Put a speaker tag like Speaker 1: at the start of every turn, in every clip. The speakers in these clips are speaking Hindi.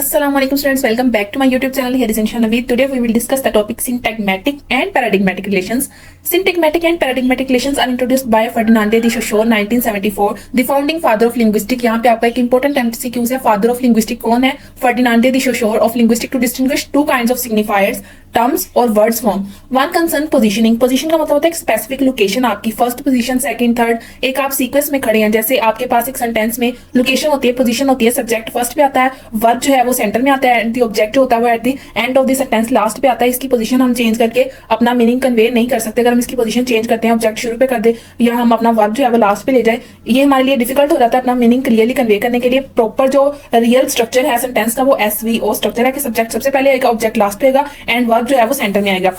Speaker 1: Assalamu alaikum students, welcome back to my YouTube channel. Here is Insha Naveed. Today we will discuss the topic syntagmatic and paradigmatic relations. Syntagmatic and paradigmatic relations are introduced by Ferdinand de Saussure 1974, the founding father of linguistics. यहाँ पे आपका एक important MCQ है, father of linguistics कौन है? Ferdinand de Saussure of linguistics to distinguish two kinds of signifiers, terms और words form. One concern positioning. Position का मतलब होता है एक स्पेसिफिक लोकेशन, आपकी फर्स्ट पोजीशन, सेकंड, थर्ड, एक आप सीक्वेंस में खड़े हैं. जैसे आपके पास एक सेंटेंस में लोकेशन होती है, पोजीशन होती है, सब्जेक्ट फर्स्ट पे आता है, वर्ब जो है वो सेंटर में आता है, एंड द ऑब्जेक्ट जो होता है वो at the end of the sentence last पे आता है. इसकी पोजीशन हम चेंज करके अपना मीनिंग कन्वे नहीं कर सकते. अगर हम इसकी पोजीशन चेंज करते हैं, ऑब्जेक्ट शुरू पे कर दे या हम अपना वर्ब जो है वो लास्ट पे ले जाए, ये हमारे लिए डिफिकल्ट हो जाता है अपना मीनिंग क्लियरली कन्वे करने के लिए. प्रॉपर जो रियल स्ट्रक्चर है सेंटेंस का वो SVO स्ट्रक्चर है कि सब्जेक्ट सबसे पहले आएगा, ऑब्जेक्ट लास्ट पे आएगा, एंड वर्ब जो है वो सेंटर में आएगा.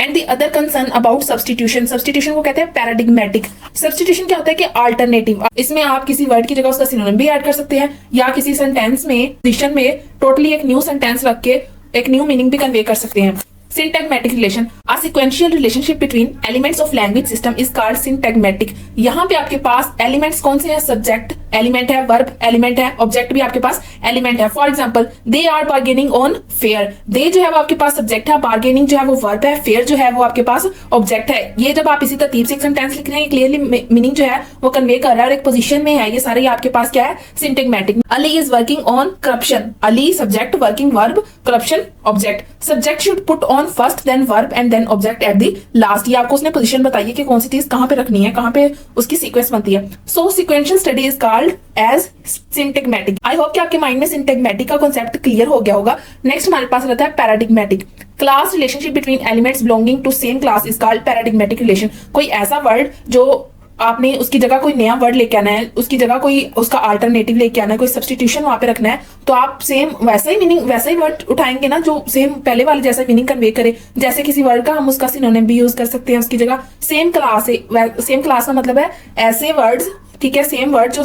Speaker 1: And the other concern about substitution. Substitution को कहते हैं पैराडिग्मेटिक. सब्स्टिट्यूशन क्या होता है कि अल्टरनेटिव. इसमें आप किसी वर्ड की जगह उसका सिनोनिम भी ऐड कर सकते हैं, या किसी सेंटेंस में पोजीशन में टोटली एक न्यू सेंटेंस रख के एक न्यू मीनिंग भी कन्वे कर सकते हैं. Syntagmatic relation, a sequential relationship between elements of language system is called syntagmatic. यहाँ पे आपके पास एलिमेंट्स कौन से हैं? सब्जेक्ट एलिमेंट है, वर्ब एलिमेंट है, ऑब्जेक्ट भी आपके पास एलिमेंट है. For example, they are bargaining on fair. They जो है वो आपके पास सब्जेक्ट है, बार्गेनिंग जो है वो वर्ब है, फेयर जो है वो आपके पास ऑब्जेक्ट है. ये जब आप इसी तरतीब से एक सेंटेंस लिख रहे हैं, क्लियरली मीनिंग जो है वो कन्वे कर रहा है और एक पोजीशन में है, ये सारे आपके पास क्या है? Syntagmatic. Ali is working on corruption. Ali subject, working verb, corruption object. Subject should put on first then verb and then object at the last. ये आपको उसने पोजीशन बताई है कि कौन सी चीज कहां पे रखनी है, कहां पे उसकी सीक्वेंस बनती है. So sequential study is called as syntagmatic. I hope कि आपके माइंड में सिंटैग्मेटिक का कॉन्सेप्ट क्लियर हो गया होगा. नेक्स्ट हमारे पास रहता है paradigmatic. Class relationship between elements belonging to same class is called paradigmatic relation. कोई ऐसा वर्ड जो आपने उसकी जगह कोई नया वर्ड लेके आना है, उसकी जगह कोई उसका अल्टरनेटिव लेके आना है, कोई सब्स्टिट्यूशन वहां पे रखना है, तो आप सेम वैसा ही मीनिंग, वैसा ही वर्ड उठाएंगे ना जो सेम पहले वाले जैसा मीनिंग कन्वे करे. जैसे किसी वर्ड का हम उसका सिनोनिम भी यूज कर सकते हैं उसकी जगह. सेम क्लास है, सेम क्लास का मतलब है ऐसे वर्ड्स, ठीक है, सेम वर्ड जो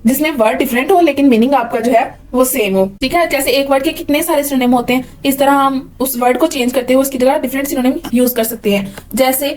Speaker 1: जिसमें वर्ड डिफरेंट हो लेकिन मीनिंग आपका जो है वो सेम हो. ठीक है, जैसे एक वर्ड के कितने सारे सिनोनिम होते हैं, इस तरह हम उस वर्ड को चेंज करते हुए उसकी जगह डिफरेंट सिनोनिम यूज कर सकते हैं. जैसे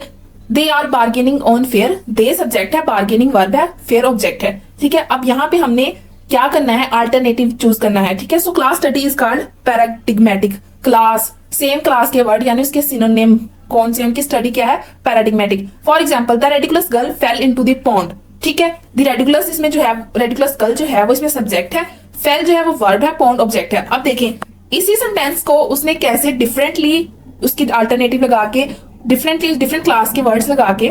Speaker 1: they are bargaining on fair. They subject है, बार्गेनिंग वर्ब है, फेयर ऑब्जेक्ट है. ठीक है, अब यहाँ पे हमने क्या करना है? अल्टरनेटिव चूज करना है. ठीक है, so class study is called paradigmatic. Class, same class के वर्ड यानी उसके सिनोनिम कौन से, उनकी स्टडी क्या है? Paradigmatic. For example, the ridiculous girl fell into the pond. ठीक है, द रेडिकुलस इसमें जो है, रेडिकुलस गर्ल जो है वो इसमें सब्जेक्ट है, फेल जो है वो वर्ब है, पॉन्ड ऑब्जेक्ट है. अब देखें इसी सेंटेंस को उसने कैसे डिफरेंटली उसकी अल्टरनेटिव लगा के डिफरेंट क्लास के वर्ड्स लगा के,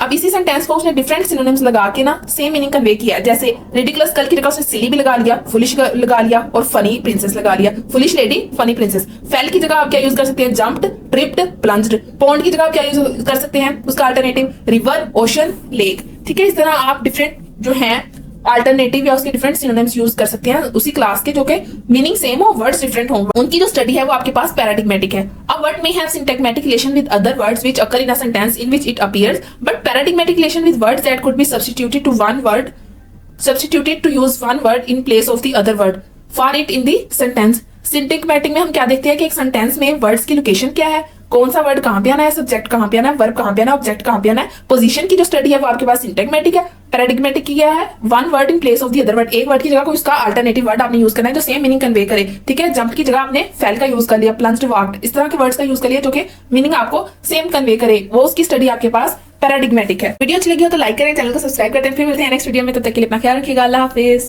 Speaker 1: अब इसी सेंटेंस को उसने डिफरेंट सिनोनिम्स लगा के ना सेम मीनिंग कन्वे किया. जैसे रिडिकुलस गर्ल की जगह उसने सिली भी लगा लिया, फुलिश लगा लिया और फनी प्रिंसेस लगा लिया. Foolish lady, funny princess. Fail की जगह आप क्या यूज कर सकते हैं? Jumped, tripped, plunged. पॉन्ड की जगह आप क्या यूज कर सकते हैं? उसका अल्टरनेटिव रिवर, ओशन, लेक. ठीक है, इस तरह आप डिफरेंट जो है अल्टरनेटिव या उसके डिफरेंट सिनोनिम्स यूज कर सकते हैं उसी क्लास के, जो कि मीनिंग सेम हो, वर्ड्स डिफरेंट हो. उनकी जो स्टडी है वो आपके पास पैराडिग्मेटिक है. A word may have syntagmatic relation with other words which occur in a sentence in which it appears, but paradigmatic relation with words that could be substituted to use one word in place of the other word for it in the sentence. सिंटैग्मेटिक में हम क्या देखते हैं कि एक सेंटेंस में वर्ड्स की लोकेशन क्या है, कौन सा वर्ड कहां पे आना है, सब्जेक्ट कहां पे आना है, वर्ब कहां पे आना है, ऑब्जेक्ट कहां पे आना है. पोजीशन की जो स्टडी है वो आपके पास सिंटैग्मेटिक है. पैराडिग्मेटिक की क्या है? One word in place of the other word. एक वर्ड की जगह कोई उसका अल्टरनेटिव वर्ड आपने यूज करना है जो सेम मीनिंग कन्वे करे. ठीक है, जंप की जगह आपने फेल का यूज कर लिया, प्लंज्ड, वॉक्ड, इस तरह के वर्ड्स का यूज कर लिया जो कि मीनिंग आपको सेम कन्वे करे. वो उसकी स्टडी आपके पास पैराडिग्मेटिक है. वीडियो अच्छी लगी हो तो लाइक करें, चैनल को सब्सक्राइब करते हैं. फिर मिलते हैं नेक्स्ट वीडियो में, तब तक के लिए अपना ख्याल रखिएगा. अल्लाह हाफिज.